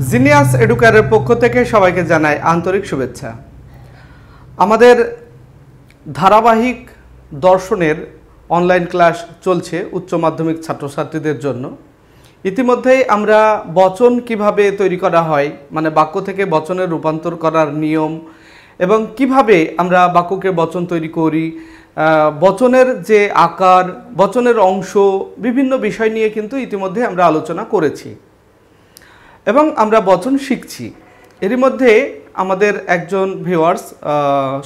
Genius এডুকেয়ারের পক্ষ থেকে সবাইকে জানাই আন্তরিক শুভেচ্ছা। আমাদের ধারাবাহিক দর্শনের অনলাইন ক্লাস চলছে উচ্চ মাধ্যমিক ছাত্রছাত্রীদের জন্য। ইতিমধ্যেই আমরা বচন কিভাবে তৈরি করা হয়, মানে বাক্য থেকে বচনের রূপান্তর করার নিয়ম এবং কিভাবে আমরা বাক্যকে বচন তৈরি করি, বচনের যে আকার, বচনের অংশ, বিভিন্ন বিষয় নিয়ে কিন্তু ইতিমধ্যে আমরা আলোচনা করেছি এবং আমরা বচন শিখছি। এরই মধ্যে আমাদের একজন ভিউয়ার্স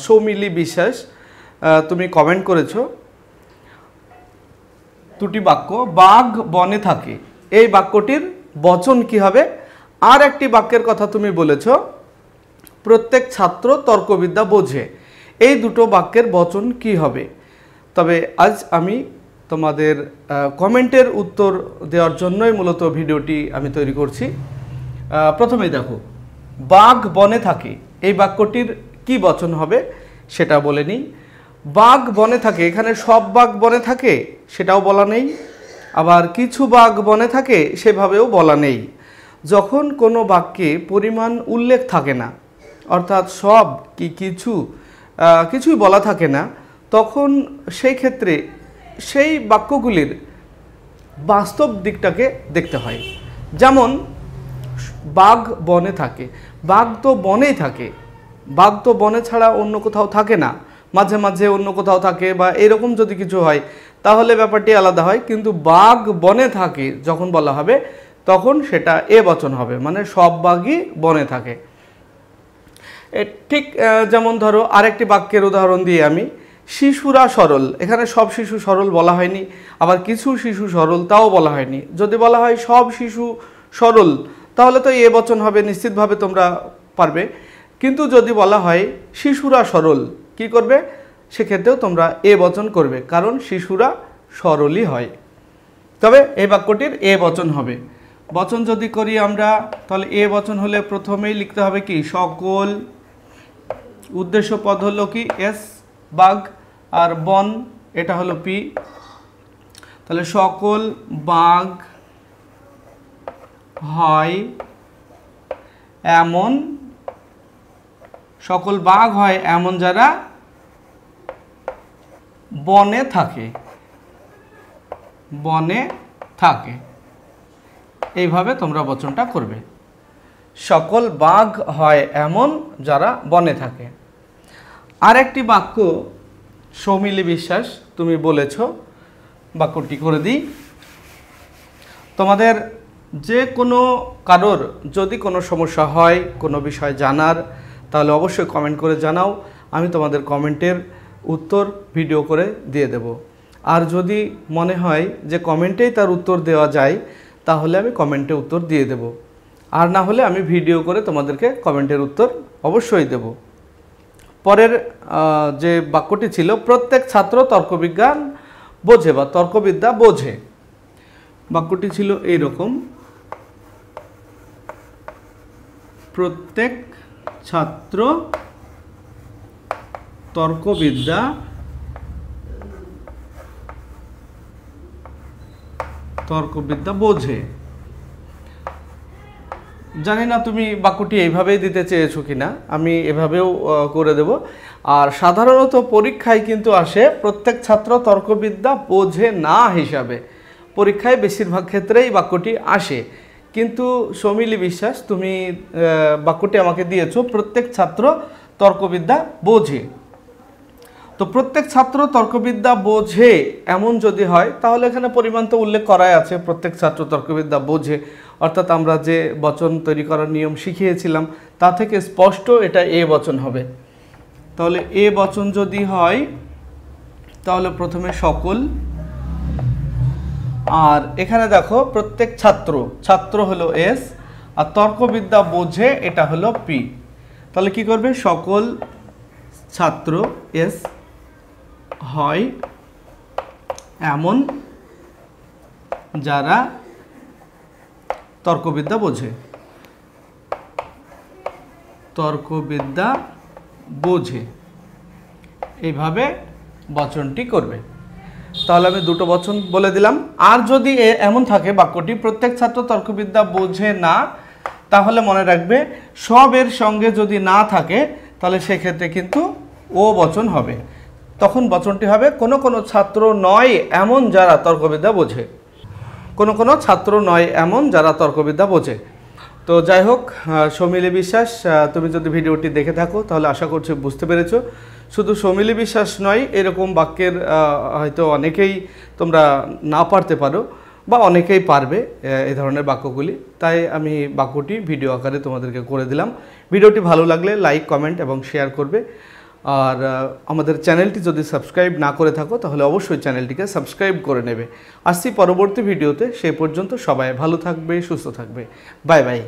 সৌমিলি বিশ্বাস, তুমি কমেন্ট করেছো দুটি বাক্য, বাঘ বনে থাকে, এই বাক্যটির বচন কি হবে। আর একটি বাক্যের কথা তুমি বলেছ, প্রত্যেক ছাত্র তর্কবিদ্যা বোঝে, এই দুটো বাক্যের বচন কি হবে। তবে আজ আমি তোমাদের কমেন্টের উত্তর দেওয়ার জন্যই মূলত ভিডিওটি আমি তৈরি করছি। প্রথমেই দেখো, বাঘ বনে থাকে, এই বাক্যটির কি বচন হবে সেটা বলে নিই। বাঘ বনে থাকে, এখানে সব বাঘ বনে থাকে সেটাও বলা নেই, আবার কিছু বাঘ বনে থাকে সেভাবেও বলা নেই। যখন কোনো বাক্যে পরিমাণ উল্লেখ থাকে না, অর্থাৎ সব কি কিছুই বলা থাকে না, তখন সেই ক্ষেত্রে সেই বাক্যগুলির বাস্তব দিকটাকে দেখতে হয়। যেমন বাঘ বনে থাকে, বাঘ তো বনেই থাকে, বাঘ তো বনে ছাড়া অন্য কোথাও থাকে না, মাঝে মাঝে অন্য কোথাও থাকে বা এরকম যদি কিছু হয় তাহলে ব্যাপারটি আলাদা হয়। কিন্তু বাঘ বনে থাকে যখন বলা হবে তখন সেটা এ বচন হবে, মানে সব বাঘই বনে থাকে। ঠিক যেমন ধরো আরেকটি বাক্যের উদাহরণ দিয়ে আমি, শিশুরা সরল, এখানে সব শিশু সরল বলা হয়নি, আবার কিছু শিশু সরল তাও বলা হয়নি। যদি বলা হয় সব শিশু সরল তাহলে তো এ বচন হবে, নিশ্চিতভাবে তোমরা পারবে। কিন্তু যদি বলা হয় শিশুরা সরল, কি করবে, সেক্ষেত্রেও তোমরা এ বচন করবে, কারণ শিশুরা সরলই হয়। তবে এই বাক্যটির এ বচন হবে। বচন যদি করি আমরা, তাহলে এ বচন হলে প্রথমেই লিখতে হবে কি, সকল, উদ্দেশ্য পদ হলো কি এস, বাঘ, আর বন এটা হলো পি, তাহলে সকল বাঘ হয় এমন, সকল বাঘ হয় এমন যারা বনে থাকে, বনে থাকে, এইভাবে তোমরা বচনটা করবে। সকল বাঘ হয় এমন যারা বনে থাকে। আর একটি বাক্য সৌমিলি বিশ্বাস তুমি বলেছ, বাক্যটি করে দিই। তোমাদের যে কোনো কারোর যদি কোনো সমস্যা হয় কোনো বিষয় জানার, তাহলে অবশ্যই কমেন্ট করে জানাও, আমি তোমাদের কমেন্টের উত্তর ভিডিও করে দিয়ে দেব। আর যদি মনে হয় যে কমেন্টেই তার উত্তর দেওয়া যায় তাহলে আমি কমেন্টে উত্তর দিয়ে দেব, আর না হলে আমি ভিডিও করে তোমাদেরকে কমেন্টের উত্তর অবশ্যই দেব। পরের যে বাক্যটি ছিল, প্রত্যেক ছাত্র তর্কবিজ্ঞান বোঝে বা তর্কবিদ্যা বোঝে, বাক্যটি ছিল এইরকম, প্রত্যেক ছাত্র তর্কবিদ্যা বোঝে। জানি না তুমি বাক্যটি এইভাবেই দিতে চেয়েছো কিনা, আমি এভাবেও করে দেব। আর সাধারণত পরীক্ষায় কিন্তু আসে প্রত্যেক ছাত্র তর্কবিদ্যা বোঝে না হিসাবে, পরীক্ষায় বেশিরভাগ ক্ষেত্রেই বাক্যটি আসে। কিন্তু সৌমিলি বিশ্বাস তুমি বাক্যটি আমাকে দিয়েছো প্রত্যেক ছাত্র তর্কবিদ্যা বোঝে। তো প্রত্যেক ছাত্র তর্কবিদ্যা বোঝে এমন যদি হয় তাহলে এখানে পরিমাণ তো উল্লেখ করাই আছে, প্রত্যেক ছাত্র তর্কবিদ্যা বোঝে, অর্থাৎ আমরা যে বচন তৈরি করার নিয়ম শিখিয়েছিলাম তা থেকে স্পষ্ট এটা এ বচন হবে। তাহলে এ বচন যদি হয় তাহলে প্রথমে সকল, আর এখানে দেখো প্রত্যেক ছাত্র হলো এস, আর তর্কবিদ্যা বোঝে এটা হলো পি। তাহলে কি করবে, সকল ছাত্র এস হয় এমন যারা তর্কবিদ্যা বোঝে, তর্কবিদ্যা বোঝে, এইভাবে বচনটি করবে। তাহলে আমি দুটো বচন বলে দিলাম। আর যদি এমন থাকে বাক্যটি প্রত্যেক ছাত্র তর্কবিদ্যা বোঝে না, তাহলে মনে রাখবে সবের সঙ্গে যদি না থাকে তাহলে সেক্ষেত্রে কিন্তু ও বচন হবে। তখন বচনটি হবে কোনো কোনো ছাত্র নয় এমন যারা তর্কবিদ্যা বোঝে, কোনো কোনো ছাত্র নয় এমন যারা তর্কবিদ্যা বোঝে। তো যাই হোক, সৌমিলি বিশ্বাস, তুমি যদি ভিডিওটি দেখে থাকো তাহলে আশা করছি বুঝতে পেরেছো। শুধু সৌমিলি বিশ্বাস নয়, এরকম বাক্যের হয়তো অনেকেই তোমরা না পারতে পারো বা অনেকেই পারবে এই ধরনের বাক্যগুলি। তাই আমি বাক্যটি ভিডিও আকারে তোমাদেরকে করে দিলাম। ভিডিওটি ভালো লাগলে লাইক, কমেন্ট এবং শেয়ার করবে। আর আমাদের চ্যানেলটি যদি সাবস্ক্রাইব না করে থাকো তাহলে অবশ্যই চ্যানেলটিকে সাবস্ক্রাইব করে নেবে। আসছি পরবর্তী ভিডিওতে, সেই পর্যন্ত সবাই ভালো থাকবে, সুস্থ থাকবে। Bye bye.